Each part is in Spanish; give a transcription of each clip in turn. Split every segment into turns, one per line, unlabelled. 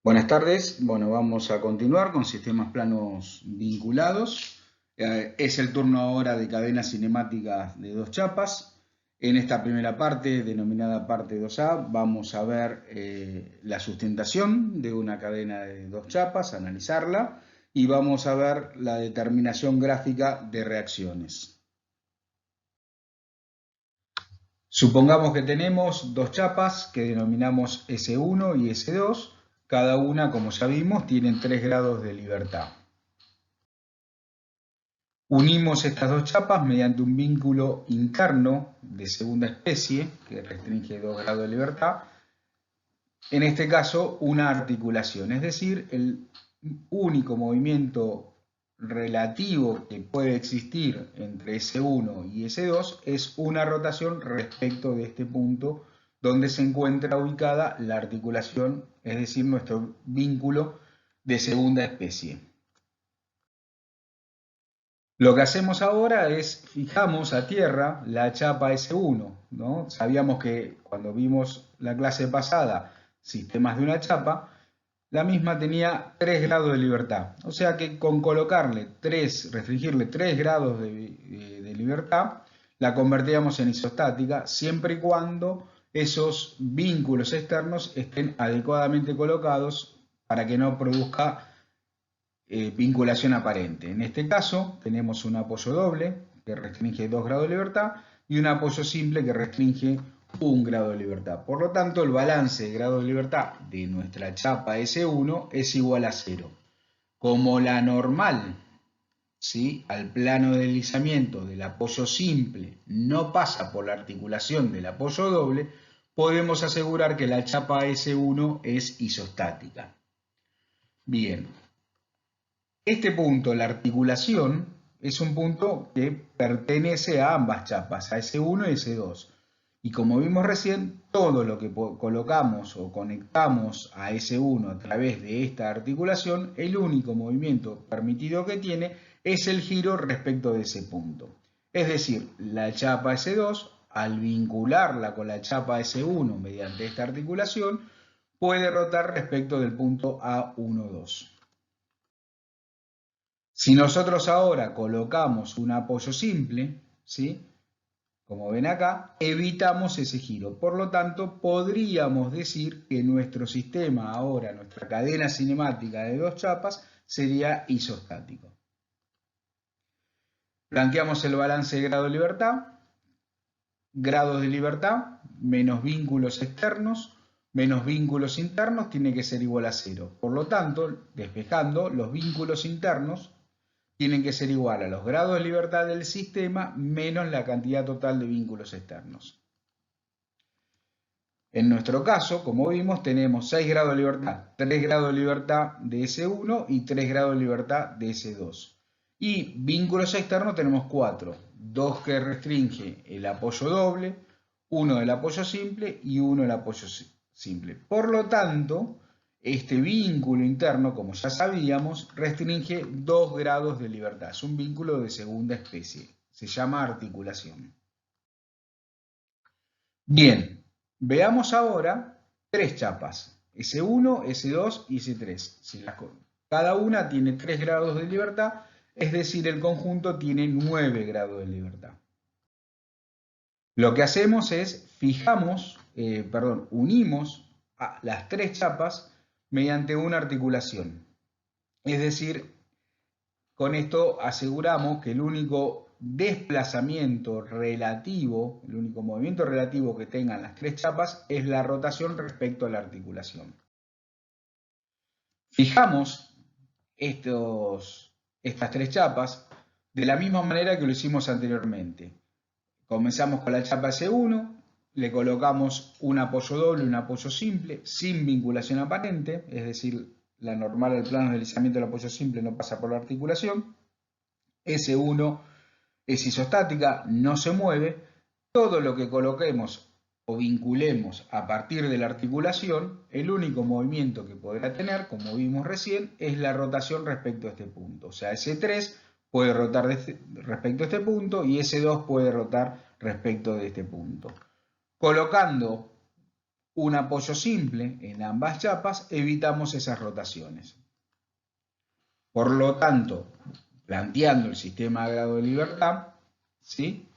Buenas tardes. Bueno, vamos a continuar con sistemas planos vinculados. Es el turno ahora de cadenas cinemáticas de dos chapas. En esta primera parte, denominada parte 2A, vamos a ver la sustentación de una cadena de dos chapas, analizarla, y vamos a ver la determinación gráfica de reacciones. Supongamos que tenemos dos chapas que denominamos S1 y S2. Cada una, como ya vimos, tiene 3 grados de libertad. Unimos estas dos chapas mediante un vínculo interno de segunda especie que restringe 2 grados de libertad. En este caso, una articulación, es decir, el único movimiento relativo que puede existir entre S1 y S2 es una rotación respecto de este punto donde se encuentra ubicada la articulación, es decir, nuestro vínculo de segunda especie. Lo que hacemos ahora es fijamos a tierra la chapa S1, ¿no? Sabíamos que cuando vimos la clase pasada sistemas de una chapa, la misma tenía 3 grados de libertad. O sea que con restringirle 3 grados de libertad, la convertíamos en isostática siempre y cuando esos vínculos externos estén adecuadamente colocados para que no produzca vinculación aparente. En este caso tenemos un apoyo doble que restringe 2 grados de libertad y un apoyo simple que restringe 1 grado de libertad. Por lo tanto, el balance de grado de libertad de nuestra chapa S1 es igual a 0. Como la normal, ¿sí?, al plano de deslizamiento del apoyo simple no pasa por la articulación del apoyo doble, podemos asegurar que la chapa S1 es isostática. Bien, este punto, la articulación, es un punto que pertenece a ambas chapas, a S1 y S2. Y como vimos recién, todo lo que colocamos o conectamos a S1 a través de esta articulación, el único movimiento permitido que tiene es el giro respecto de ese punto. Es decir, la chapa S2, al vincularla con la chapa S1 mediante esta articulación, puede rotar respecto del punto A12. Si nosotros ahora colocamos un apoyo simple, ¿sí?, como ven acá, evitamos ese giro. Por lo tanto, podríamos decir que nuestro sistema ahora, nuestra cadena cinemática de dos chapas, sería isostático. Planteamos el balance de grado de libertad. Grados de libertad menos vínculos externos menos vínculos internos tiene que ser igual a 0. Por lo tanto, despejando, los vínculos internos tienen que ser igual a los grados de libertad del sistema menos la cantidad total de vínculos externos. En nuestro caso, como vimos, tenemos 6 grados de libertad, 3 grados de libertad de S1 y 3 grados de libertad de S2. Y vínculos externos tenemos 4, 2 que restringe el apoyo doble, 1 del apoyo simple y 1 del apoyo simple. Por lo tanto, este vínculo interno, como ya sabíamos, restringe 2 grados de libertad. Es un vínculo de segunda especie. Se llama articulación. Bien, veamos ahora tres chapas. S1, S2 y S3. Cada una tiene 3 grados de libertad, es decir, el conjunto tiene 9 grados de libertad. Lo que hacemos es unimos a las tres chapas mediante una articulación. Es decir, con esto aseguramos que el único desplazamiento relativo, el único movimiento relativo que tengan las tres chapas es la rotación respecto a la articulación. Fijamos estas tres chapas de la misma manera que lo hicimos anteriormente. Comenzamos con la chapa S1, le colocamos un apoyo doble y un apoyo simple sin vinculación aparente, es decir, la normal al plano de deslizamiento del apoyo simple no pasa por la articulación. S1 es isostática, no se mueve. Todo lo que coloquemos o vinculemos a partir de la articulación, el único movimiento que podrá tener, como vimos recién, es la rotación respecto a este punto. O sea, S3 puede rotar respecto a este punto y S2 puede rotar respecto de este punto. Colocando un apoyo simple en ambas chapas, evitamos esas rotaciones. Por lo tanto, planteando el sistema de grado de libertad, ¿sí?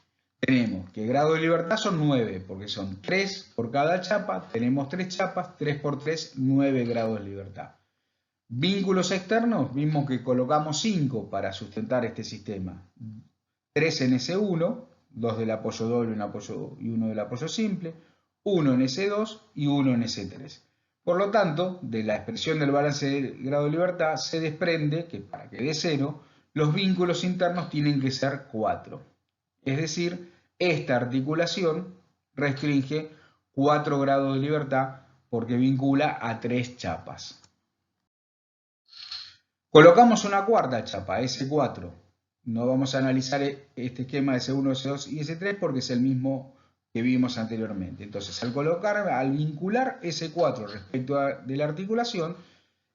Tenemos que grado de libertad son 9, porque son 3 por cada chapa, tenemos 3 chapas, 3 por 3, 9 grados de libertad. Vínculos externos, vimos que colocamos 5 para sustentar este sistema. 3 en S1, 2 del apoyo doble y 1 del apoyo simple, 1 en S2 y 1 en S3. Por lo tanto, de la expresión del balance de grado de libertad se desprende que para que dé 0, los vínculos internos tienen que ser 4. Es decir, esta articulación restringe 4 grados de libertad porque vincula a 3 chapas. Colocamos una cuarta chapa, S4. No vamos a analizar este esquema de S1, S2 y S3 porque es el mismo que vimos anteriormente. Entonces, al vincular S4 respecto de la articulación,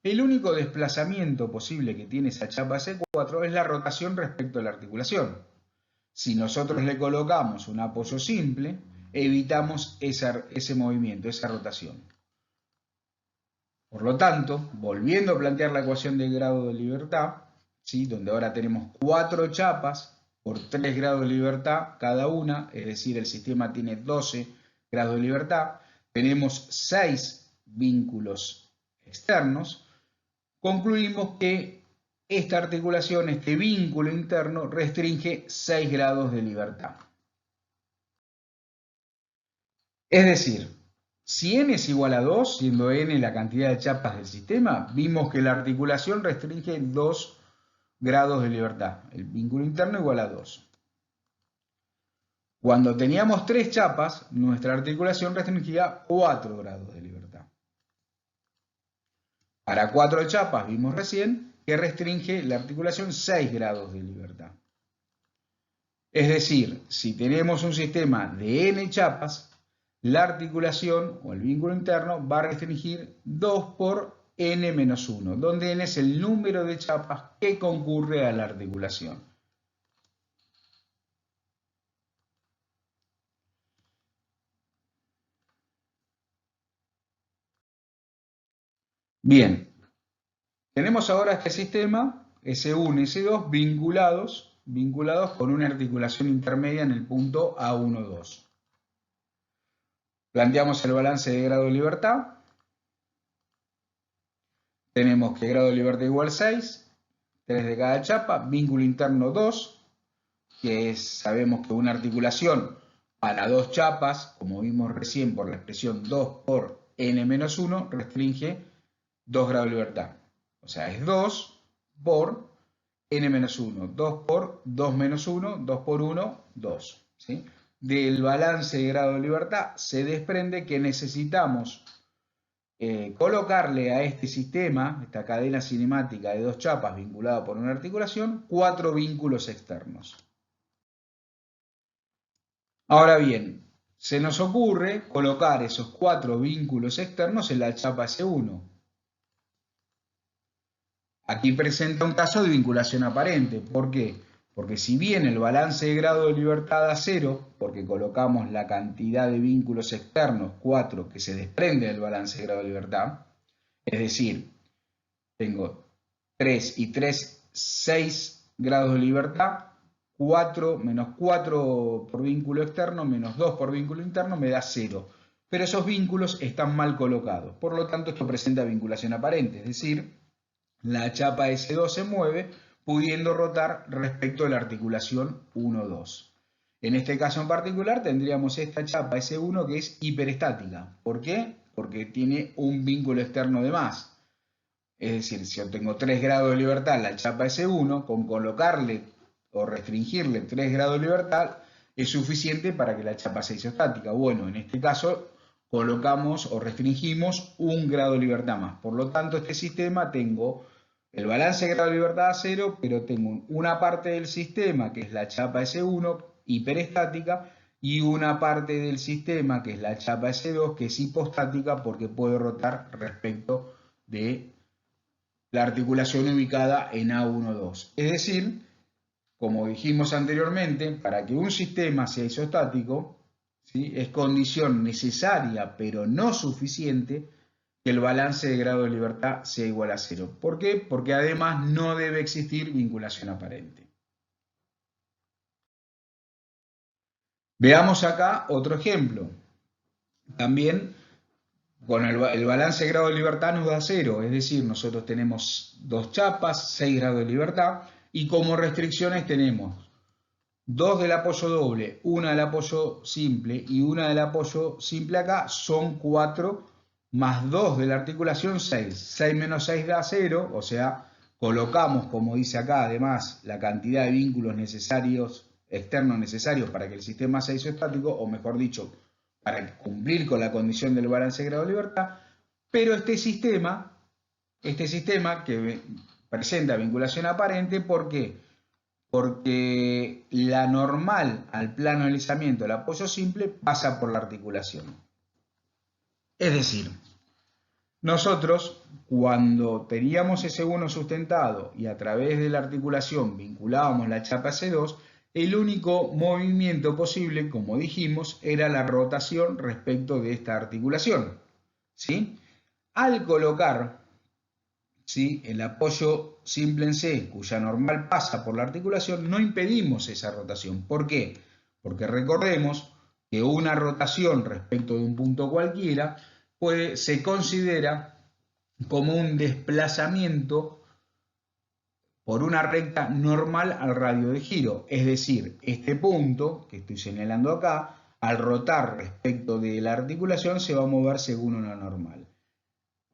el único desplazamiento posible que tiene esa chapa S4 es la rotación respecto a la articulación. Si nosotros le colocamos un apoyo simple, evitamos ese movimiento, esa rotación. Por lo tanto, volviendo a plantear la ecuación de grado de libertad, ¿sí? Donde ahora tenemos 4 chapas por 3 grados de libertad cada una, es decir, el sistema tiene 12 grados de libertad, tenemos 6 vínculos externos, concluimos que esta articulación, este vínculo interno, restringe 6 grados de libertad. Es decir, si n es igual a 2, siendo n la cantidad de chapas del sistema, vimos que la articulación restringe 2 grados de libertad. El vínculo interno igual a 2. Cuando teníamos 3 chapas, nuestra articulación restringía 4 grados de libertad. Para 4 chapas vimos recién que restringe la articulación 6 grados de libertad. Es decir, si tenemos un sistema de n chapas, la articulación o el vínculo interno va a restringir 2 por n-1, donde n es el número de chapas que concurre a la articulación. Bien, tenemos ahora este sistema S1 y S2 vinculados con una articulación intermedia en el punto A1,2. Planteamos el balance de grado de libertad. Tenemos que grado de libertad igual 6, 3 de cada chapa, vínculo interno 2, que sabemos que una articulación para 2 chapas, como vimos recién por la expresión 2 por n-1, restringe 2 grados de libertad. O sea, es 2 por n-1, 2 por 2 menos 1, 2 por 1, 2. ¿Sí? Del balance de grado de libertad se desprende que necesitamos colocarle a este sistema, esta cadena cinemática de 2 chapas vinculada por una articulación, 4 vínculos externos. Ahora bien, se nos ocurre colocar esos 4 vínculos externos en la chapa S1. Aquí presenta un caso de vinculación aparente. ¿Por qué? Porque si bien el balance de grado de libertad da 0, porque colocamos la cantidad de vínculos externos, 4, que se desprende del balance de grado de libertad, es decir, tengo 3 y 3, 6 grados de libertad, 4 menos 4 por vínculo externo menos 2 por vínculo interno me da 0. Pero esos vínculos están mal colocados. Por lo tanto, esto presenta vinculación aparente, es decir, la chapa S2 se mueve pudiendo rotar respecto a la articulación 1,2. En este caso en particular tendríamos esta chapa S1 que es hiperestática. ¿Por qué? Porque tiene un vínculo externo de más. Es decir, si yo tengo 3 grados de libertad en la chapa S1, con colocarle o restringirle 3 grados de libertad es suficiente para que la chapa sea isostática. Bueno, en este caso colocamos o restringimos 1 grado de libertad más. Por lo tanto, este sistema tengo el balance de grado de libertad a 0, pero tengo una parte del sistema, que es la chapa S1, hiperestática, y una parte del sistema, que es la chapa S2, que es hipostática porque puede rotar respecto de la articulación ubicada en A1,2. Es decir, como dijimos anteriormente, para que un sistema sea isostático, ¿sí? Es condición necesaria, pero no suficiente, que el balance de grado de libertad sea igual a 0. ¿Por qué? Porque además no debe existir vinculación aparente. Veamos acá otro ejemplo. También con el balance de grado de libertad nos da 0, es decir, nosotros tenemos dos chapas, 6 grados de libertad, y como restricciones tenemos 2 del apoyo doble, una del apoyo simple y una del apoyo simple acá, son 4, más 2 de la articulación, 6. 6 menos 6 da 0, o sea, colocamos, como dice acá, además, la cantidad de vínculos necesarios, externos necesarios para que el sistema sea isostático, o mejor dicho, para cumplir con la condición del balance de grado de libertad, pero este sistema que presenta vinculación aparente, ¿por qué? Porque la normal al plano de deslizamiento del apoyo simple pasa por la articulación. Es decir, nosotros cuando teníamos S1 sustentado y a través de la articulación vinculábamos la chapa S2, el único movimiento posible, como dijimos, era la rotación respecto de esta articulación, ¿sí? Al colocar, ¿sí?, el apoyo simple en C, cuya normal pasa por la articulación, no impedimos esa rotación. ¿Por qué? Porque recordemos que una rotación respecto de un punto cualquiera se considera como un desplazamiento por una recta normal al radio de giro. Es decir, este punto que estoy señalando acá, al rotar respecto de la articulación, se va a mover según una normal.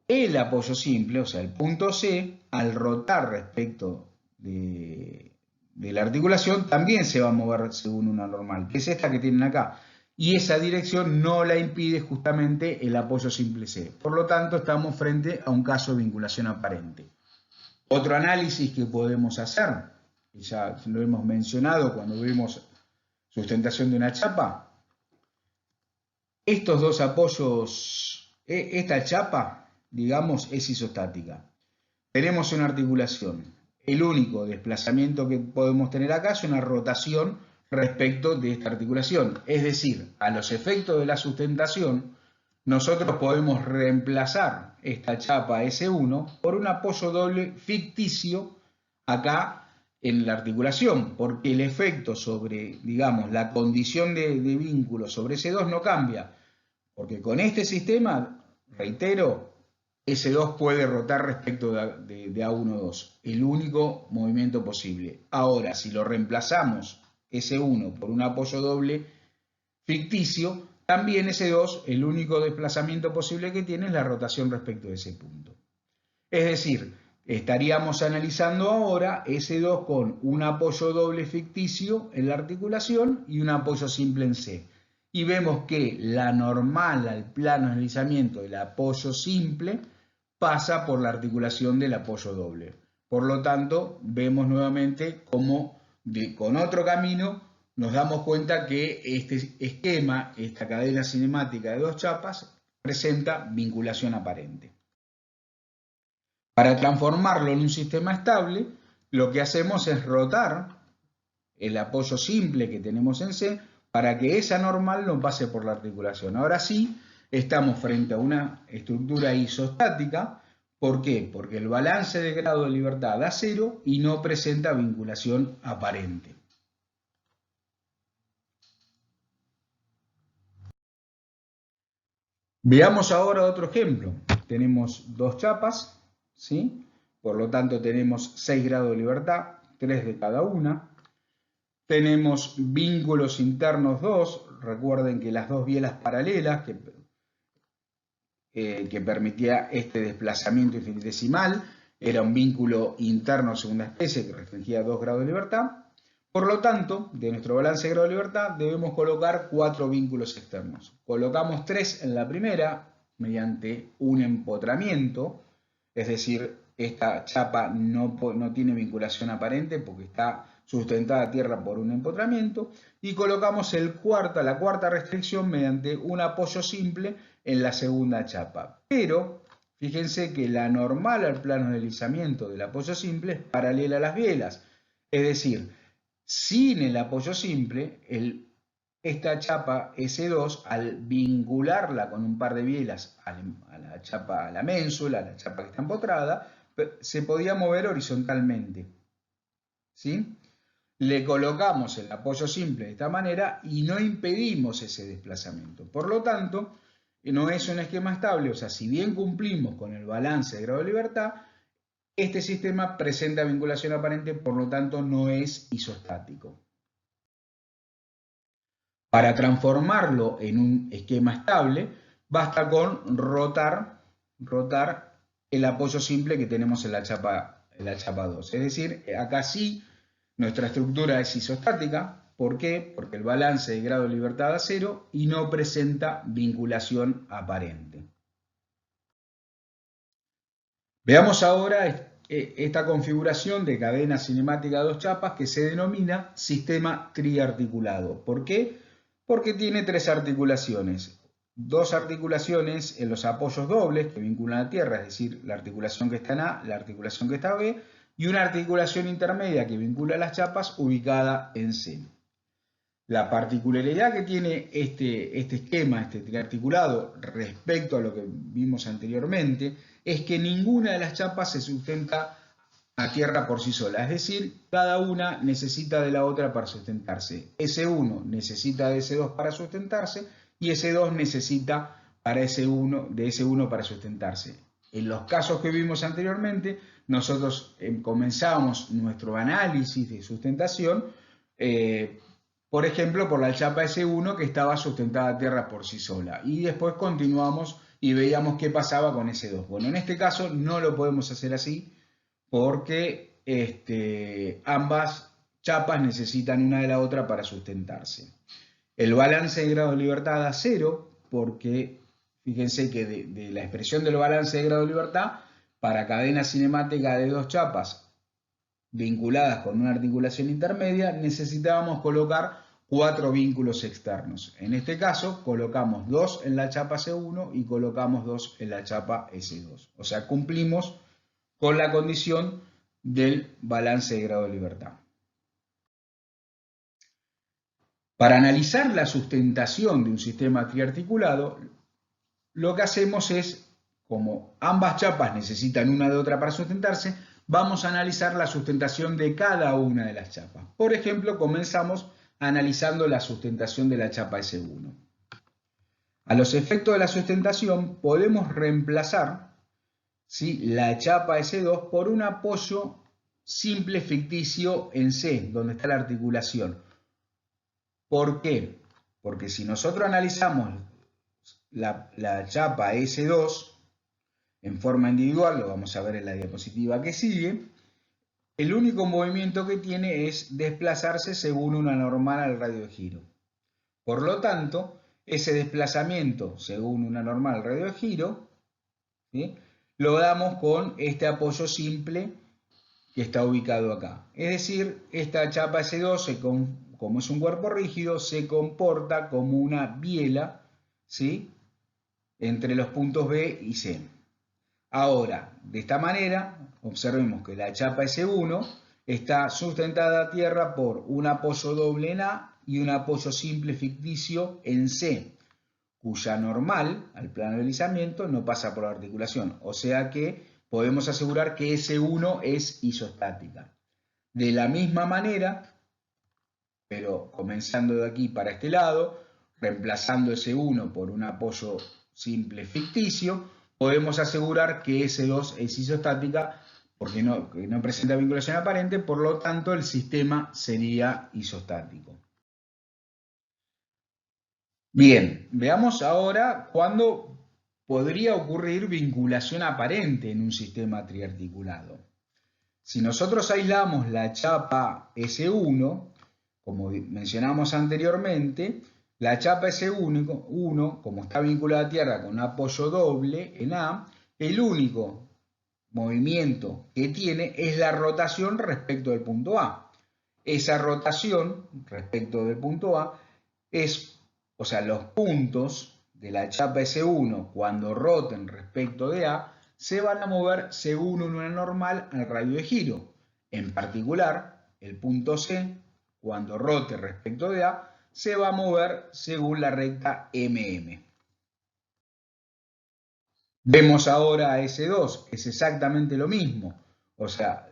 El apoyo simple, o sea, el punto C, al rotar respecto de la articulación, también se va a mover según una normal, que es esta que tienen acá. Y esa dirección no la impide justamente el apoyo simple C. Por lo tanto, estamos frente a un caso de vinculación aparente. Otro análisis que podemos hacer, que ya lo hemos mencionado cuando vimos sustentación de una chapa, estos dos apoyos, esta chapa, digamos, es isostática. Tenemos una articulación. El único desplazamiento que podemos tener acá es una rotación respecto de esta articulación. Es decir, a los efectos de la sustentación, nosotros podemos reemplazar esta chapa S1 por un apoyo doble ficticio acá en la articulación, porque el efecto sobre, digamos, la condición de vínculo sobre S2 no cambia, porque con este sistema, reitero, S2 puede rotar respecto de A1-2, el único movimiento posible. Ahora, si lo reemplazamos S1 por un apoyo doble ficticio, también S2, el único desplazamiento posible que tiene es la rotación respecto de ese punto. Es decir, estaríamos analizando ahora S2 con un apoyo doble ficticio en la articulación y un apoyo simple en C. Y vemos que la normal al plano de deslizamiento del apoyo simple pasa por la articulación del apoyo doble. Por lo tanto, vemos nuevamente cómo con otro camino nos damos cuenta que este esquema, esta cadena cinemática de dos chapas, presenta vinculación aparente. Para transformarlo en un sistema estable, lo que hacemos es rotar el apoyo simple que tenemos en C para que esa normal no pase por la articulación. Ahora sí, estamos frente a una estructura isostática. ¿Por qué? Porque el balance de grado de libertad da 0 y no presenta vinculación aparente. Veamos ahora otro ejemplo. Tenemos dos chapas, ¿sí? Por lo tanto tenemos 6 grados de libertad, 3 de cada una. Tenemos vínculos internos 2, recuerden que las dos bielas paralelas que permitía este desplazamiento infinitesimal era un vínculo interno de segunda especie que restringía 2 grados de libertad. Por lo tanto, de nuestro balance de grado de libertad debemos colocar 4 vínculos externos. Colocamos 3 en la primera mediante un empotramiento, es decir, esta chapa no tiene vinculación aparente porque está sustentada a tierra por un empotramiento, y colocamos la cuarta restricción mediante un apoyo simple en la segunda chapa. Pero fíjense que la normal al plano de deslizamiento del apoyo simple es paralela a las bielas, es decir, sin el apoyo simple, esta chapa S2, al vincularla con un par de bielas a la chapa, a la ménsula, a la chapa que está empotrada, se podía mover horizontalmente, ¿sí? Le colocamos el apoyo simple de esta manera y no impedimos ese desplazamiento. Por lo tanto, no es un esquema estable, o sea, si bien cumplimos con el balance de grado de libertad, este sistema presenta vinculación aparente, por lo tanto no es isostático. Para transformarlo en un esquema estable, basta con rotar el apoyo simple que tenemos en la chapa 2. Es decir, acá sí nuestra estructura es isostática. ¿Por qué? Porque el balance de grado de libertad da 0 y no presenta vinculación aparente. Veamos ahora esta configuración de cadena cinemática de dos chapas que se denomina sistema triarticulado. ¿Por qué? Porque tiene tres articulaciones. Dos articulaciones en los apoyos dobles que vinculan a tierra, es decir, la articulación que está en A, la articulación que está en B, y una articulación intermedia que vincula las chapas ubicada en C. La particularidad que tiene este esquema, este triarticulado, respecto a lo que vimos anteriormente, es que ninguna de las chapas se sustenta a tierra por sí sola. Es decir, cada una necesita de la otra para sustentarse. S1 necesita de S2 para sustentarse y S2 necesita de S1 para sustentarse. En los casos que vimos anteriormente, nosotros comenzamos nuestro análisis de sustentación por ejemplo, por la chapa S1 que estaba sustentada a tierra por sí sola. Y después continuamos y veíamos qué pasaba con S2. Bueno, en este caso no lo podemos hacer así porque ambas chapas necesitan una de la otra para sustentarse. El balance de grado de libertad da 0 porque fíjense que de la expresión del balance de grado de libertad para cadena cinemática de dos chapas vinculadas con una articulación intermedia, necesitábamos colocar 4 vínculos externos. En este caso, colocamos 2 en la chapa C1 y colocamos 2 en la chapa S2. O sea, cumplimos con la condición del balance de grado de libertad. Para analizar la sustentación de un sistema triarticulado, lo que hacemos es, como ambas chapas necesitan una de otra para sustentarse, vamos a analizar la sustentación de cada una de las chapas. Por ejemplo, comenzamos analizando la sustentación de la chapa S1. A los efectos de la sustentación podemos reemplazar, ¿sí?, la chapa S2 por un apoyo simple ficticio en C, donde está la articulación. ¿Por qué? Porque si nosotros analizamos la chapa S2 en forma individual, lo vamos a ver en la diapositiva que sigue, el único movimiento que tiene es desplazarse según una normal al radio de giro. Por lo tanto, ese desplazamiento según una normal al radio de giro, ¿sí?, lo damos con este apoyo simple que está ubicado acá. Es decir, esta chapa S2, como es un cuerpo rígido, se comporta como una biela, ¿sí?, entre los puntos B y C. Ahora, de esta manera, observemos que la chapa S1 está sustentada a tierra por un apoyo doble en A y un apoyo simple ficticio en C, cuya normal, al plano de deslizamiento, no pasa por la articulación. O sea que podemos asegurar que S1 es isostática. De la misma manera, pero comenzando de aquí para este lado, reemplazando S1 por un apoyo simple ficticio, podemos asegurar que S2 es isostática porque no presenta vinculación aparente, por lo tanto el sistema sería isostático. Bien, veamos ahora cuándo podría ocurrir vinculación aparente en un sistema triarticulado. Si nosotros aislamos la chapa S1, como mencionamos anteriormente, la chapa S1, como está vinculada a tierra con un apoyo doble en A, el único movimiento que tiene es la rotación respecto del punto A. Esa rotación respecto del punto A es, o sea, los puntos de la chapa S1 cuando roten respecto de A se van a mover según una normal al radio de giro. En particular, el punto C, cuando rote respecto de A, se va a mover según la recta MM. Vemos ahora a S2, es exactamente lo mismo. O sea,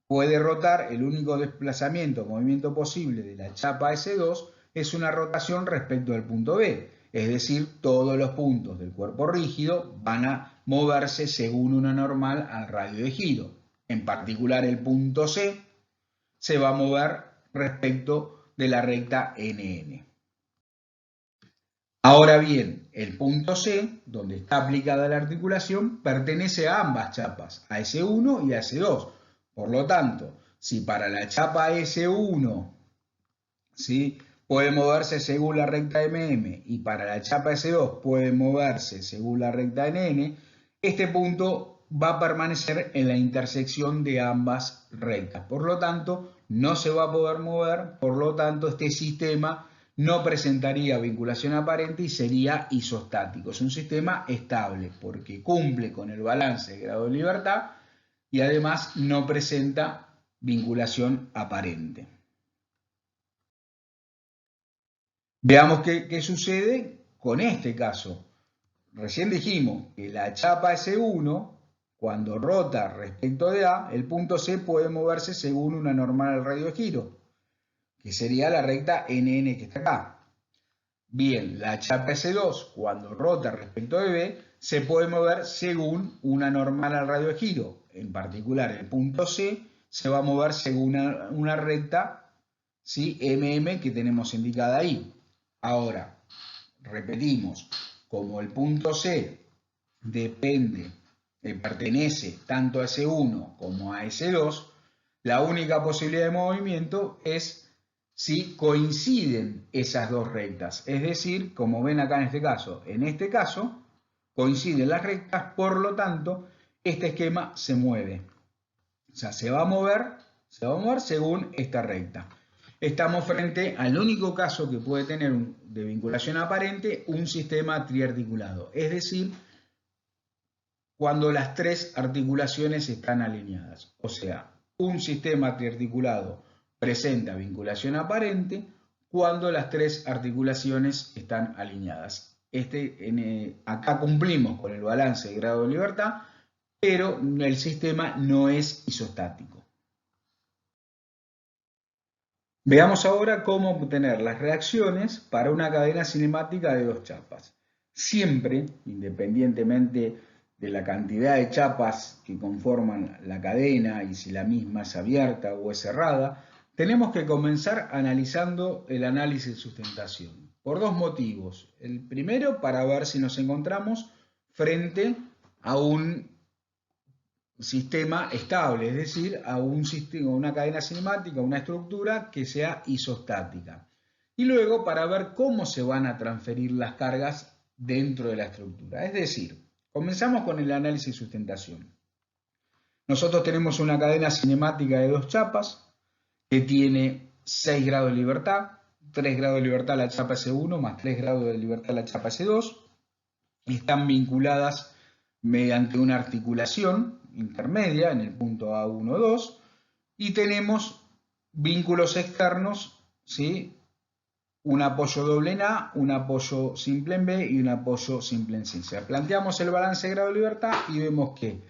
puede rotar, el único desplazamiento, movimiento posible de la chapa S2 es una rotación respecto al punto B. Es decir, todos los puntos del cuerpo rígido van a moverse según una normal al radio de giro. En particular, el punto C se va a mover respecto de la recta NN. Ahora bien, el punto C, donde está aplicada la articulación, pertenece a ambas chapas, a S1 y a S2. Por lo tanto, si para la chapa S1, ¿sí?, puede moverse según la recta MM y para la chapa S2 puede moverse según la recta NN, este punto va a permanecer en la intersección de ambas rectas. Por lo tanto, no se va a poder mover, por lo tanto, este sistema no presentaría vinculación aparente y sería isostático. Es un sistema estable porque cumple con el balance de grado de libertad y además no presenta vinculación aparente. Veamos qué sucede con este caso. Recién dijimos que la chapa S1, cuando rota respecto de A, el punto C puede moverse según una normal al radio de giro, que sería la recta NN que está acá. Bien, la chapa S2, cuando rota respecto de B, se puede mover según una normal al radio de giro. En particular, el punto C se va a mover según una recta, ¿sí?, MM que tenemos indicada ahí. Ahora, repetimos, como el punto C pertenece tanto a S1 como a S2, la única posibilidad de movimiento es si coinciden esas dos rectas. Es decir, como ven acá en este caso, coinciden las rectas, por lo tanto, este esquema se mueve. O sea, se va a mover según esta recta. Estamos frente al único caso que puede tener de vinculación aparente un sistema triarticulado, es decir, cuando las tres articulaciones están alineadas. O sea, un sistema triarticulado presenta vinculación aparente cuando las tres articulaciones están alineadas. Acá cumplimos con el balance de grado de libertad, pero el sistema no es isostático. Veamos ahora cómo obtener las reacciones para una cadena cinemática de dos chapas. Siempre, independientemente de la cantidad de chapas que conforman la cadena y si la misma es abierta o es cerrada, tenemos que comenzar analizando el análisis de sustentación. Por dos motivos. El primero, para ver si nos encontramos frente a un sistema estable, es decir, a una cadena cinemática, una estructura que sea isostática. Y luego para ver cómo se van a transferir las cargas dentro de la estructura. Es decir, comenzamos con el análisis de sustentación. Nosotros tenemos una cadena cinemática de dos chapas que tiene 6 grados de libertad, 3 grados de libertad la chapa S1 más 3 grados de libertad la chapa S2. Están vinculadas mediante una articulación intermedia en el punto A1,2 y tenemos vínculos externos, ¿sí?, un apoyo doble en A, un apoyo simple en B y un apoyo simple en C. O sea, planteamos el balance de grado de libertad y vemos que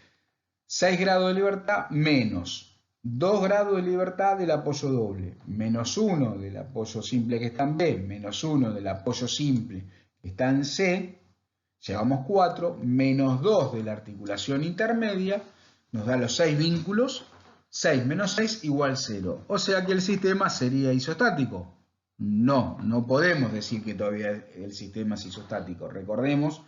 6 grados de libertad menos 2 grados de libertad del apoyo doble, menos 1 del apoyo simple que está en B, menos 1 del apoyo simple que está en C, llevamos 4, menos 2 de la articulación intermedia, nos da los 6 vínculos, 6 menos 6 igual 0. O sea que el sistema sería isostático. No podemos decir que todavía el sistema es isostático. Recordemos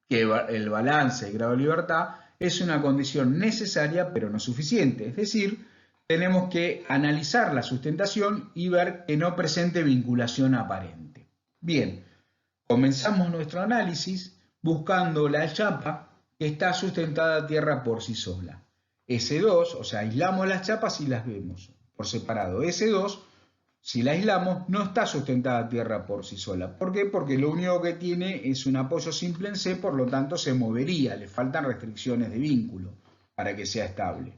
que el balance de grado de libertad es una condición necesaria pero no suficiente. Es decir, tenemos que analizar la sustentación y ver que no presente vinculación aparente. Bien, comenzamos nuestro análisis buscando la chapa que está sustentada a tierra por sí sola. S2, o sea, aislamos las chapas y las vemos por separado. S2, si la aislamos, no está sustentada a tierra por sí sola. ¿Por qué? Porque lo único que tiene es un apoyo simple en C, por lo tanto se movería, le faltan restricciones de vínculo para que sea estable.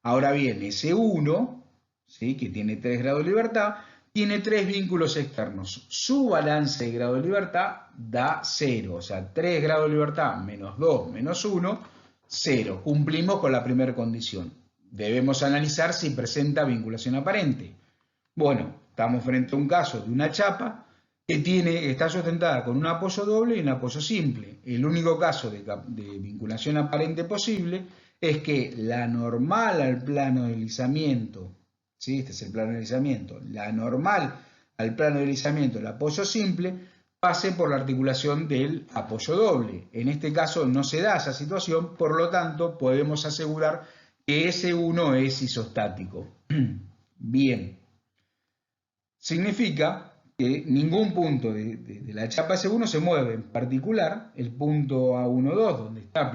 Ahora bien, S1, ¿sí?, que tiene 3 grados de libertad, tiene 3 vínculos externos. Su balance de grado de libertad da 0, o sea, 3 grados de libertad menos 2 menos 1, 0. Cumplimos con la primera condición. Debemos analizar si presenta vinculación aparente. Bueno, estamos frente a un caso de una chapa que está sustentada con un apoyo doble y un apoyo simple. El único caso de vinculación aparente posible es que la normal al plano de deslizamiento, ¿sí? Este es el plano de deslizamiento, la normal al plano de deslizamiento, el apoyo simple, pase por la articulación del apoyo doble. En este caso no se da esa situación, por lo tanto podemos asegurar que S1 es isostático. Bien. Significa que ningún punto de la chapa S1 se mueve. En particular, el punto A12, donde está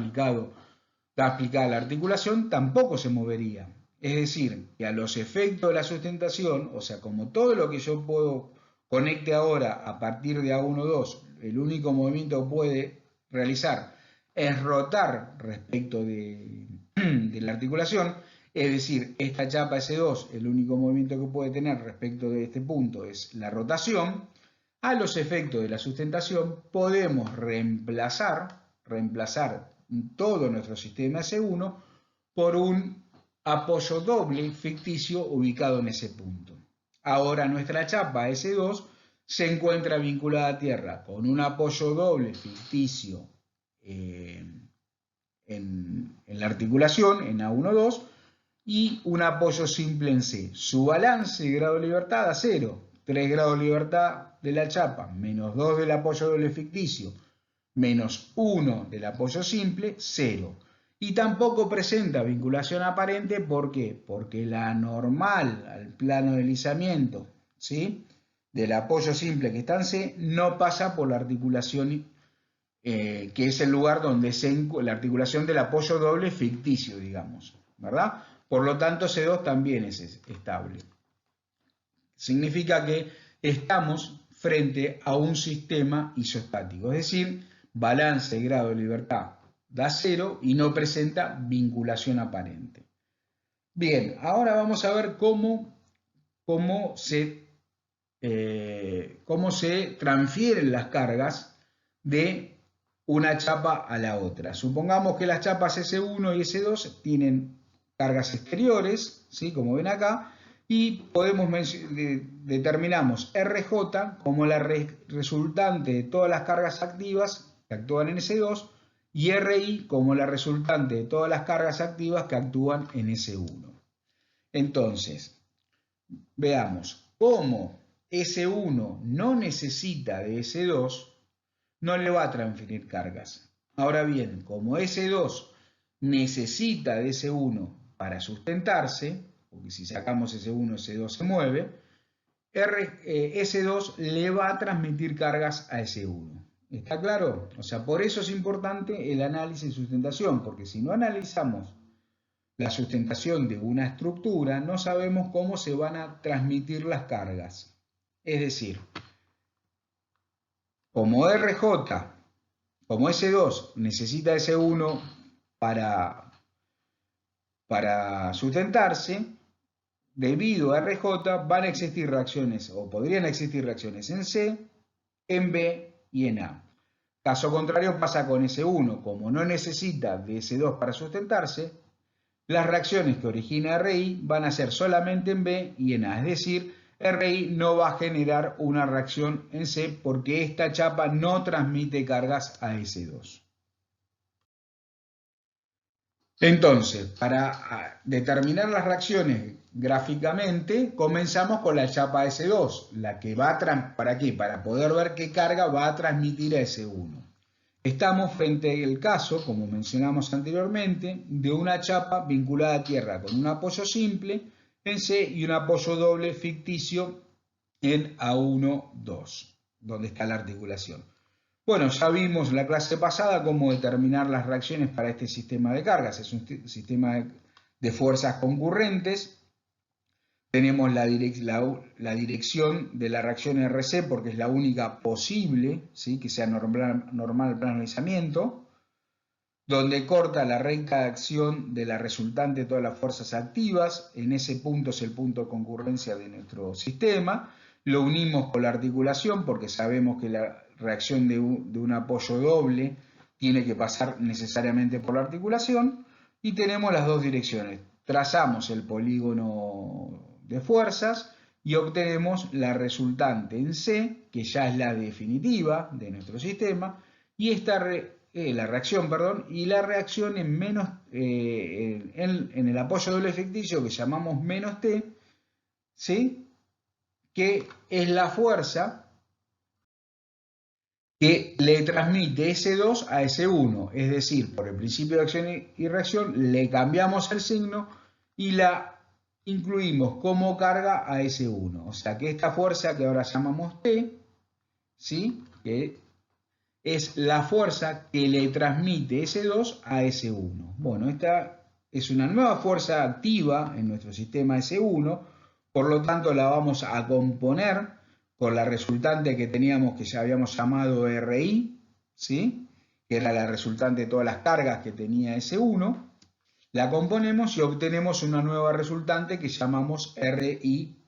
aplicada la articulación, tampoco se movería. Es decir, que a los efectos de la sustentación, o sea, como todo lo que yo conecte ahora a partir de A12, el único movimiento que puede realizar es rotar respecto de la articulación. Es decir, esta chapa S2, el único movimiento que puede tener respecto de este punto es la rotación. A los efectos de la sustentación podemos reemplazar todo nuestro sistema S1 por un apoyo doble ficticio ubicado en ese punto. Ahora nuestra chapa S2 se encuentra vinculada a tierra con un apoyo doble ficticio en la articulación, en A12, y un apoyo simple en C. Su balance de grado de libertad da 0. 3 grados de libertad de la chapa, menos 2 del apoyo doble ficticio, menos 1 del apoyo simple, 0. Y tampoco presenta vinculación aparente, ¿por qué? Porque la normal al plano de deslizamiento, ¿sí?, del apoyo simple que está en C, no pasa por la articulación, que es el lugar donde la articulación del apoyo doble ficticio, digamos, ¿verdad? Por lo tanto, C2 también es estable. Significa que estamos frente a un sistema isostático, es decir, balance de grado de libertad da 0 y no presenta vinculación aparente. Bien, ahora vamos a ver cómo se transfieren las cargas de una chapa a la otra. Supongamos que las chapas S1 y S2 tienen cargas exteriores, ¿sí?, como ven acá, y determinamos RJ como la resultante de todas las cargas activas que actúan en S2 y RI como la resultante de todas las cargas activas que actúan en S1. Entonces, veamos cómo S1 no necesita de S2, no le va a transferir cargas. Ahora bien, como S2 necesita de S1 para sustentarse, porque si sacamos S1, S2 se mueve, S2 le va a transmitir cargas a S1. ¿Está claro? O sea, por eso es importante el análisis de sustentación, porque si no analizamos la sustentación de una estructura, no sabemos cómo se van a transmitir las cargas. Es decir, como RJ, como S2 necesita S1 para sustentarse, debido a RJ van a existir reacciones, o podrían existir reacciones en C, en B y en A. Caso contrario pasa con S1, como no necesita de S2 para sustentarse, las reacciones que origina RI van a ser solamente en B y en A, es decir, RI no va a generar una reacción en C porque esta chapa no transmite cargas a S2. Entonces, para determinar las reacciones gráficamente, comenzamos con la chapa S2, la que va a ¿para qué? Para poder ver qué carga va a transmitir a S1. Estamos frente al caso, como mencionamos anteriormente, de una chapa vinculada a tierra con un apoyo simple en C y un apoyo doble ficticio en A1-2, donde está la articulación. Bueno, ya vimos en la clase pasada cómo determinar las reacciones para este sistema de cargas. Es un sistema de fuerzas concurrentes. Tenemos la dirección de la reacción RC porque es la única posible, ¿sí?, que sea normal al plano de deslizamiento, donde corta la recta de acción de la resultante de todas las fuerzas activas. En ese punto es el punto de concurrencia de nuestro sistema. lo unimos con la articulación porque sabemos que la reacción de un apoyo doble tiene que pasar necesariamente por la articulación, y tenemos las dos direcciones. Trazamos el polígono de fuerzas y obtenemos la resultante en C, que ya es la definitiva de nuestro sistema, y la reacción, perdón, y la reacción en el apoyo doble ficticio que llamamos menos T, ¿sí? Que es la fuerza que le transmite S2 a S1, es decir, por el principio de acción y reacción le cambiamos el signo y la incluimos como carga a S1, o sea que esta fuerza que ahora llamamos T, ¿sí? Que es la fuerza que le transmite S2 a S1. Bueno, esta es una nueva fuerza activa en nuestro sistema S1, por lo tanto la vamos a componer con la resultante que teníamos, que ya habíamos llamado RI, ¿sí? Que era la resultante de todas las cargas que tenía S1. La componemos y obtenemos una nueva resultante que llamamos RI',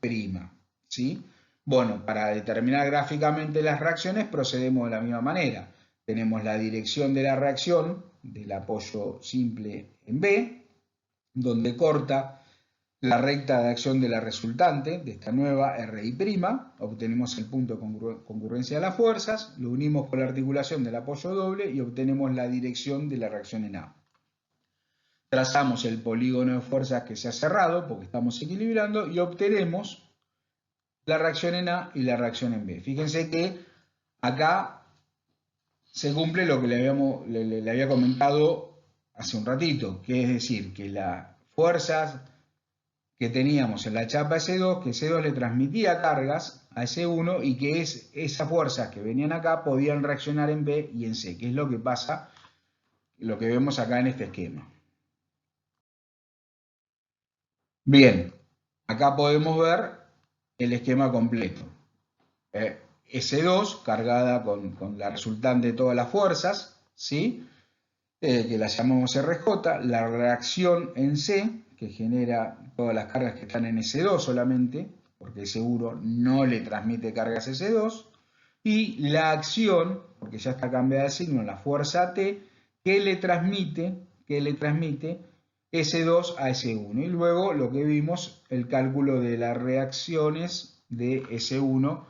¿sí? Bueno, para determinar gráficamente las reacciones procedemos de la misma manera. Tenemos la dirección de la reacción del apoyo simple en B, donde corta la recta de acción de la resultante de esta nueva RI', obtenemos el punto de concurrencia de las fuerzas, lo unimos con la articulación del apoyo doble y obtenemos la dirección de la reacción en A. Trazamos el polígono de fuerzas que se ha cerrado porque estamos equilibrando y obtenemos la reacción en A y la reacción en B. Fíjense que acá se cumple lo que le había comentado hace un ratito, que es decir, que las fuerzas que teníamos en la chapa S2, que S2 le transmitía cargas a S1 y que esas fuerzas que venían acá podían reaccionar en B y en C, que es lo que pasa, lo que vemos acá en este esquema. Bien, acá podemos ver el esquema completo. S2 cargada con la resultante de todas las fuerzas, ¿sí? Que la llamamos RJ, la reacción en C, que genera todas las cargas que están en S2 solamente, porque S1 no le transmite cargas a S2, y la acción, porque ya está cambiada de signo, la fuerza T, que le transmite S2 a S1. Y luego lo que vimos, el cálculo de las reacciones de S1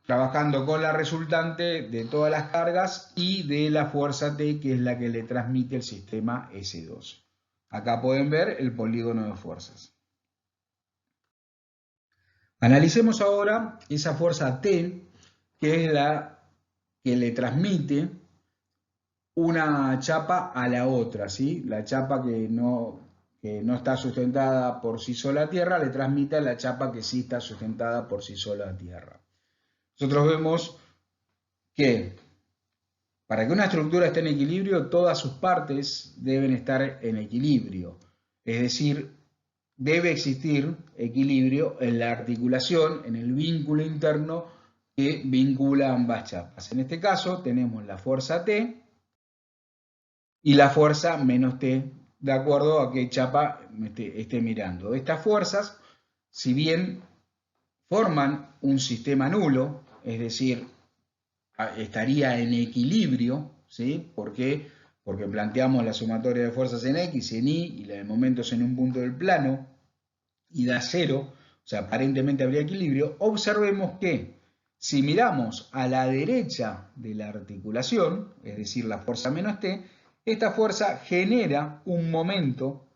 trabajando con la resultante de todas las cargas y de la fuerza T, que es la que le transmite el sistema S2. Acá pueden ver el polígono de fuerzas. Analicemos ahora esa fuerza T, que es la que le transmite una chapa a la otra, ¿sí? La chapa que no está sustentada por sí sola a tierra le transmite a la chapa que sí está sustentada por sí sola a tierra. Nosotros vemos que para que una estructura esté en equilibrio, todas sus partes deben estar en equilibrio. Es decir, debe existir equilibrio en la articulación, en el vínculo interno que vincula ambas chapas. En este caso tenemos la fuerza T y la fuerza menos T, de acuerdo a qué chapa esté mirando. Estas fuerzas, si bien forman un sistema nulo, es decir, estaría en equilibrio, ¿sí? ¿Por qué? Porque planteamos la sumatoria de fuerzas en X, en Y y la de momentos en un punto del plano y da 0, o sea, aparentemente habría equilibrio. Observemos que si miramos a la derecha de la articulación, es decir, la fuerza menos T, esta fuerza genera un momento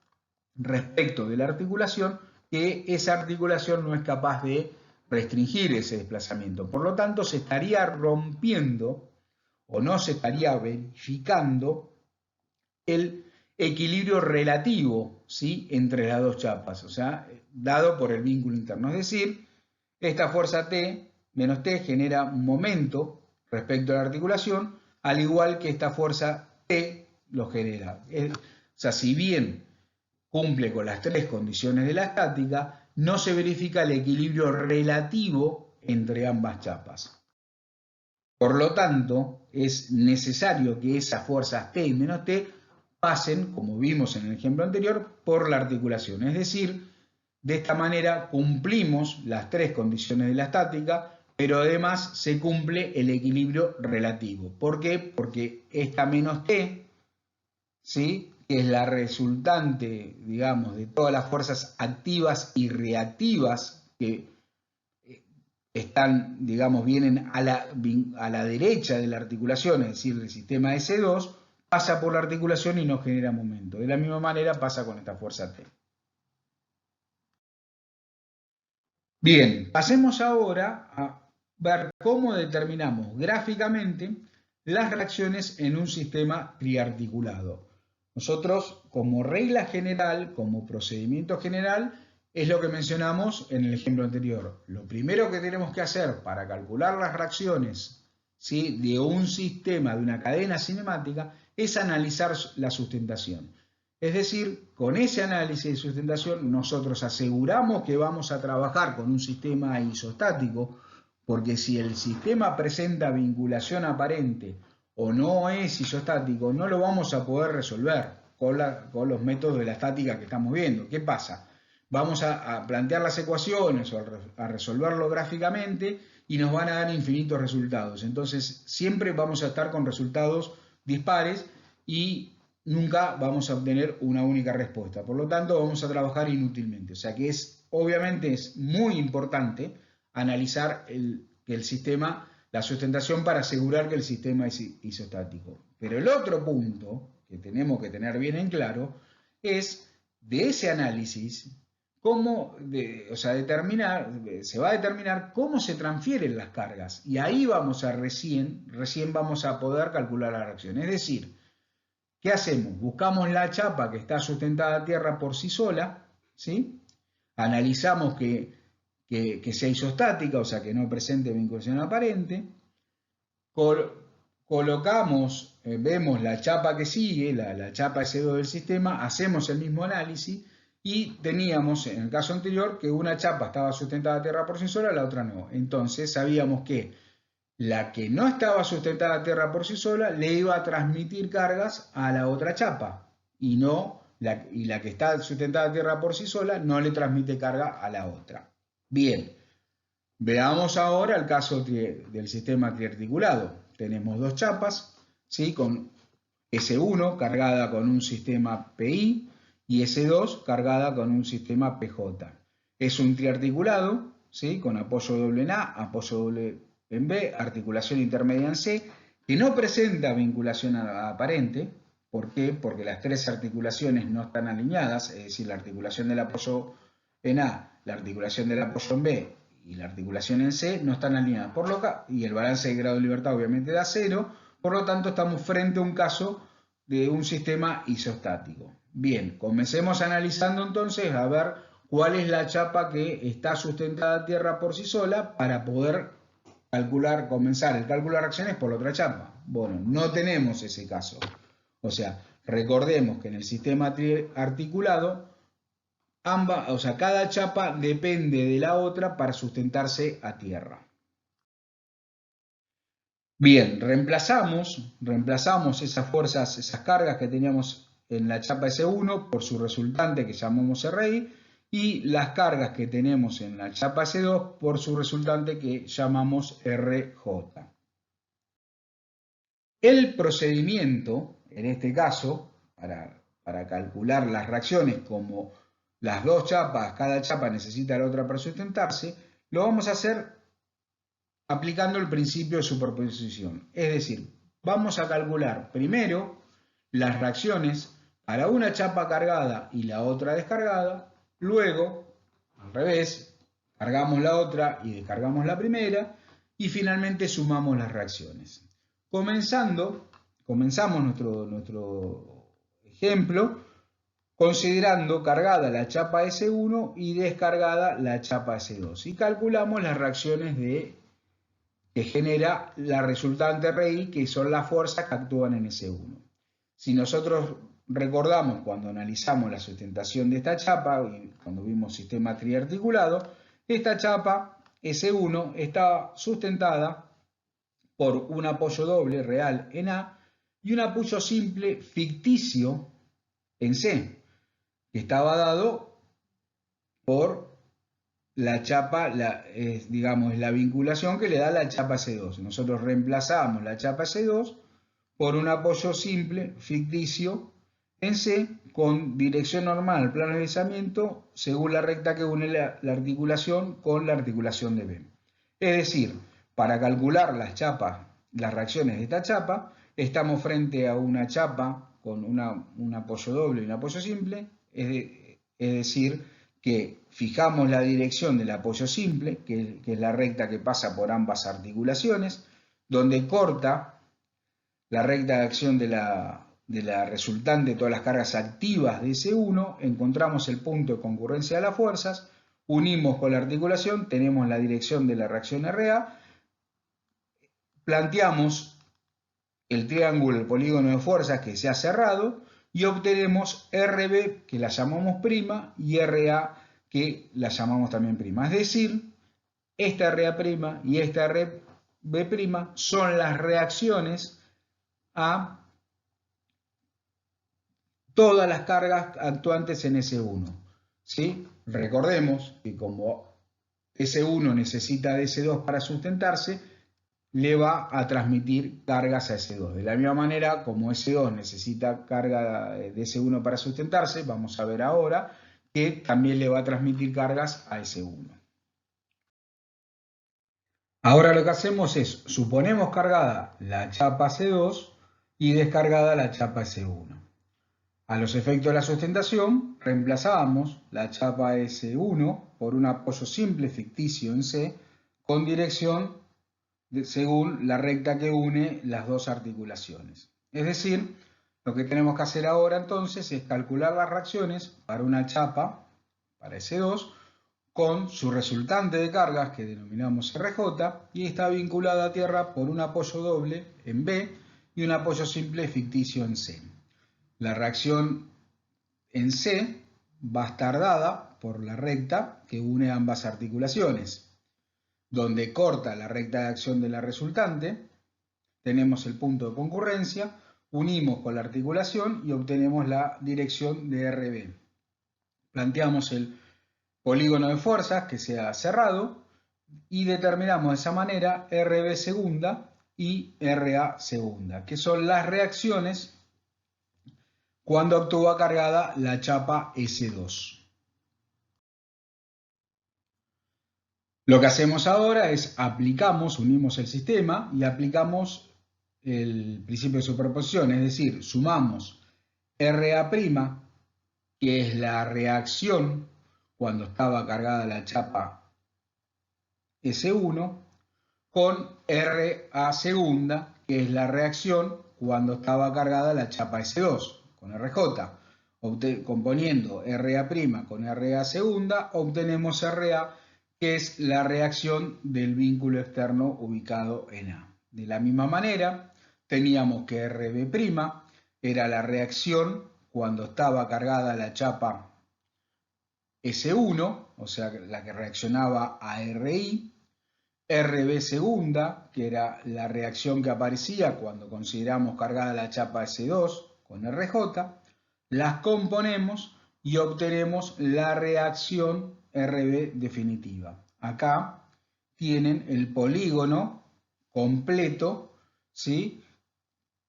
respecto de la articulación que esa articulación no es capaz de restringir ese desplazamiento. Por lo tanto, se estaría rompiendo o no se estaría verificando el equilibrio relativo, ¿sí? Entre las dos chapas, o sea, dado por el vínculo interno. Es decir, esta fuerza T menos T genera un momento respecto a la articulación, al igual que esta fuerza T lo genera. O sea, si bien cumple con las tres condiciones de la estática, no se verifica el equilibrio relativo entre ambas chapas. Por lo tanto, es necesario que esas fuerzas T y menos T pasen, como vimos en el ejemplo anterior, por la articulación. Es decir, De esta manera cumplimos las tres condiciones de la estática, pero además se cumple el equilibrio relativo. ¿Por qué? Porque esta menos T, ¿sí?, que es la resultante, digamos, de todas las fuerzas activas y reactivas que están, digamos, vienen a la derecha de la articulación, es decir, del sistema S2, pasa por la articulación y no genera momento. De la misma manera pasa con esta fuerza T. Bien, pasemos ahora a ver cómo determinamos gráficamente las reacciones en un sistema triarticulado. Nosotros, como regla general, como procedimiento general, es lo que mencionamos en el ejemplo anterior. Lo primero que tenemos que hacer para calcular las reacciones, ¿sí?, de un sistema, de una cadena cinemática, es analizar la sustentación. Es decir, con ese análisis de sustentación nosotros aseguramos que vamos a trabajar con un sistema isostático, porque si el sistema presenta vinculación aparente o no es isostático, no lo vamos a poder resolver con los métodos de la estática que estamos viendo. ¿Qué pasa? Vamos a plantear las ecuaciones o a resolverlo gráficamente y nos van a dar infinitos resultados. Entonces siempre vamos a estar con resultados dispares y nunca vamos a obtener una única respuesta. Por lo tanto, vamos a trabajar inútilmente. O sea que obviamente es muy importante analizar el sistema, la sustentación, para asegurar que el sistema es isostático. Pero el otro punto que tenemos que tener bien en claro es de ese análisis, se va a determinar cómo se transfieren las cargas. Y ahí vamos a recién vamos a poder calcular la reacción. Es decir, ¿qué hacemos? Buscamos la chapa que está sustentada a tierra por sí sola, ¿sí? Analizamos que sea isostática, o sea, que no presente vinculación aparente. Colocamos, vemos la chapa que sigue, la chapa S2 del sistema, hacemos el mismo análisis y teníamos, en el caso anterior, que una chapa estaba sustentada a tierra por sí sola, la otra no. Entonces sabíamos que la que no estaba sustentada a tierra por sí sola le iba a transmitir cargas a la otra chapa y la que está sustentada a tierra por sí sola no le transmite carga a la otra. Bien, veamos ahora el caso del sistema triarticulado. Tenemos dos chapas, ¿sí?, con S1 cargada con un sistema PI y S2 cargada con un sistema PJ. Es un triarticulado, ¿sí?, con apoyo doble en A, apoyo doble en B, articulación intermedia en C, que no presenta vinculación aparente. ¿Por qué? Porque las tres articulaciones no están alineadas, es decir, la articulación del apoyo en A, la articulación del apoyo en B y la articulación en C no están alineadas, y el balance de grado de libertad obviamente da 0, por lo tanto estamos frente a un caso de un sistema isostático. Bien, comencemos analizando entonces a ver cuál es la chapa que está sustentada a tierra por sí sola para poder comenzar el cálculo de reacciones por la otra chapa. Bueno, no tenemos ese caso. O sea, recordemos que en el sistema triarticulado cada chapa depende de la otra para sustentarse a tierra. Bien, reemplazamos esas fuerzas, esas cargas que teníamos en la chapa S1 por su resultante que llamamos RI y las cargas que tenemos en la chapa S2 por su resultante que llamamos RJ. El procedimiento, en este caso, para calcular las reacciones, como las dos chapas, cada chapa necesita a la otra para sustentarse, lo vamos a hacer aplicando el principio de superposición. Es decir, vamos a calcular primero las reacciones para una chapa cargada y la otra descargada, luego, al revés, cargamos la otra y descargamos la primera, y finalmente sumamos las reacciones. Comenzamos nuestro ejemplo considerando cargada la chapa S1 y descargada la chapa S2. Y calculamos las reacciones que genera la resultante RI, que son las fuerzas que actúan en S1. Si nosotros recordamos cuando analizamos la sustentación de esta chapa, cuando vimos sistema triarticulado, esta chapa S1 está sustentada por un apoyo doble real en A y un apoyo simple ficticio en C, que estaba dado por la chapa, digamos, la vinculación que le da la chapa S2. Nosotros reemplazamos la chapa S2 por un apoyo simple, ficticio, en C, con dirección normal al plano de deslizamiento, según la recta que une la articulación con la articulación de B. Es decir, para calcular las chapas, las reacciones de esta chapa, estamos frente a una chapa con un apoyo doble y un apoyo simple, es decir, que fijamos la dirección del apoyo simple, que es la recta que pasa por ambas articulaciones, donde corta la recta de acción de la resultante de todas las cargas activas de S1, encontramos el punto de concurrencia de las fuerzas, unimos con la articulación, tenemos la dirección de la reacción RA, planteamos el triángulo, el polígono de fuerzas que se ha cerrado y obtenemos RB, que la llamamos prima, y RA, que la llamamos también prima. Es decir, esta RA prima y esta RB prima son las reacciones a todas las cargas actuantes en S1. ¿Sí? Recordemos que como S1 necesita de S2 para sustentarse, le va a transmitir cargas a S2. De la misma manera, como S2 necesita carga de S1 para sustentarse, vamos a ver ahora que también le va a transmitir cargas a S1. Ahora lo que hacemos es, suponemos cargada la chapa S2 y descargada la chapa S1. A los efectos de la sustentación, reemplazábamos la chapa S1 por un apoyo simple ficticio en C con dirección según la recta que une las dos articulaciones. Es decir, lo que tenemos que hacer ahora entonces es calcular las reacciones para una chapa, para S2, con su resultante de cargas que denominamos RJ y está vinculada a tierra por un apoyo doble en B y un apoyo simple ficticio en C. La reacción en C va a estar dada por la recta que une ambas articulaciones. Donde corta la recta de acción de la resultante, tenemos el punto de concurrencia, unimos con la articulación y obtenemos la dirección de RB. Planteamos el polígono de fuerzas que sea cerrado y determinamos de esa manera RB segunda y RA segunda, que son las reacciones cuando actúa cargada la chapa S2. Lo que hacemos ahora es unimos el sistema y aplicamos el principio de superposición, es decir, sumamos RA', que es la reacción cuando estaba cargada la chapa S1, con RA segunda, que es la reacción cuando estaba cargada la chapa S2, con RJ. Componiendo RA' con RA segunda, obtenemos RA, que es la reacción del vínculo externo ubicado en A. De la misma manera, teníamos que RB' era la reacción cuando estaba cargada la chapa S1, o sea, la que reaccionaba a RI, RB segunda, que era la reacción que aparecía cuando consideramos cargada la chapa S2 con RJ, las componemos y obtenemos la reacción RB definitiva. Acá tienen el polígono completo, ¿sí?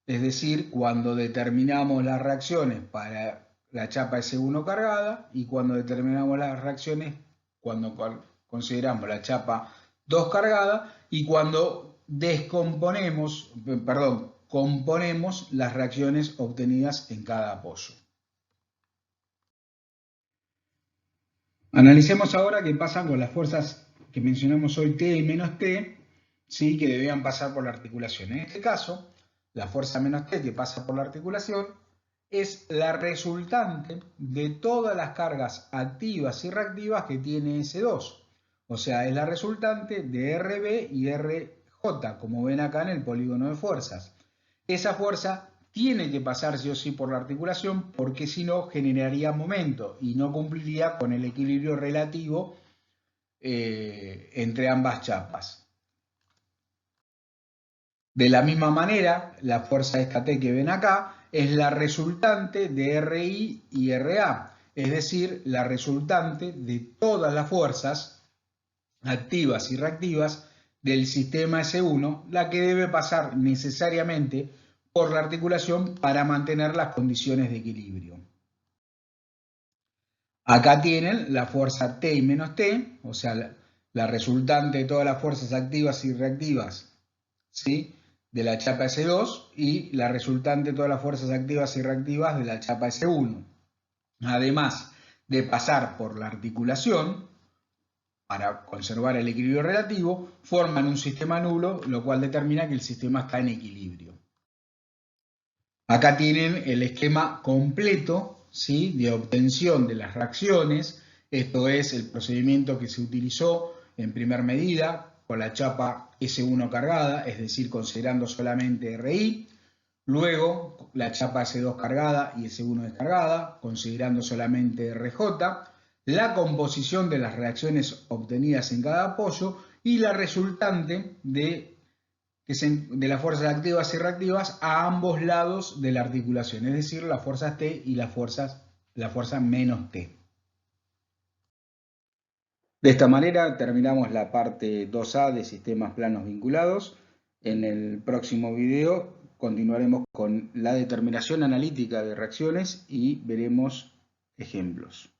Es decir, cuando determinamos las reacciones para la chapa S1 cargada y cuando determinamos las reacciones cuando consideramos la chapa 2 cargada y cuando componemos las reacciones obtenidas en cada apoyo. Analicemos ahora qué pasa con las fuerzas que mencionamos hoy, T y menos T, ¿sí? Que debían pasar por la articulación. En este caso, la fuerza menos T que pasa por la articulación es la resultante de todas las cargas activas y reactivas que tiene S2. O sea, es la resultante de RB y RJ, como ven acá en el polígono de fuerzas. Esa fuerza tiene que pasar sí o sí por la articulación porque si no generaría momento y no cumpliría con el equilibrio relativo entre ambas chapas. De la misma manera, la fuerza esta T que ven acá es la resultante de RI y RA. es decir, la resultante de todas las fuerzas activas y reactivas del sistema S1, la que debe pasar necesariamente por la articulación para mantener las condiciones de equilibrio. Acá tienen la fuerza T y menos T, o sea, la resultante de todas las fuerzas activas y reactivas, ¿sí?, de la chapa S2 y la resultante de todas las fuerzas activas y reactivas de la chapa S1. Además de pasar por la articulación, para conservar el equilibrio relativo, forman un sistema nulo, lo cual determina que el sistema está en equilibrio. Acá tienen el esquema completo, ¿sí?, de obtención de las reacciones. Esto es el procedimiento que se utilizó en primera medida con la chapa S1 cargada, es decir, considerando solamente RI. Luego la chapa S2 cargada y S1 descargada, considerando solamente RJ. La composición de las reacciones obtenidas en cada apoyo y la resultante de las fuerzas activas y reactivas a ambos lados de la articulación, es decir, las fuerzas T y la fuerza menos T. De esta manera terminamos la parte 2A de sistemas planos vinculados. En el próximo video continuaremos con la determinación analítica de reacciones y veremos ejemplos.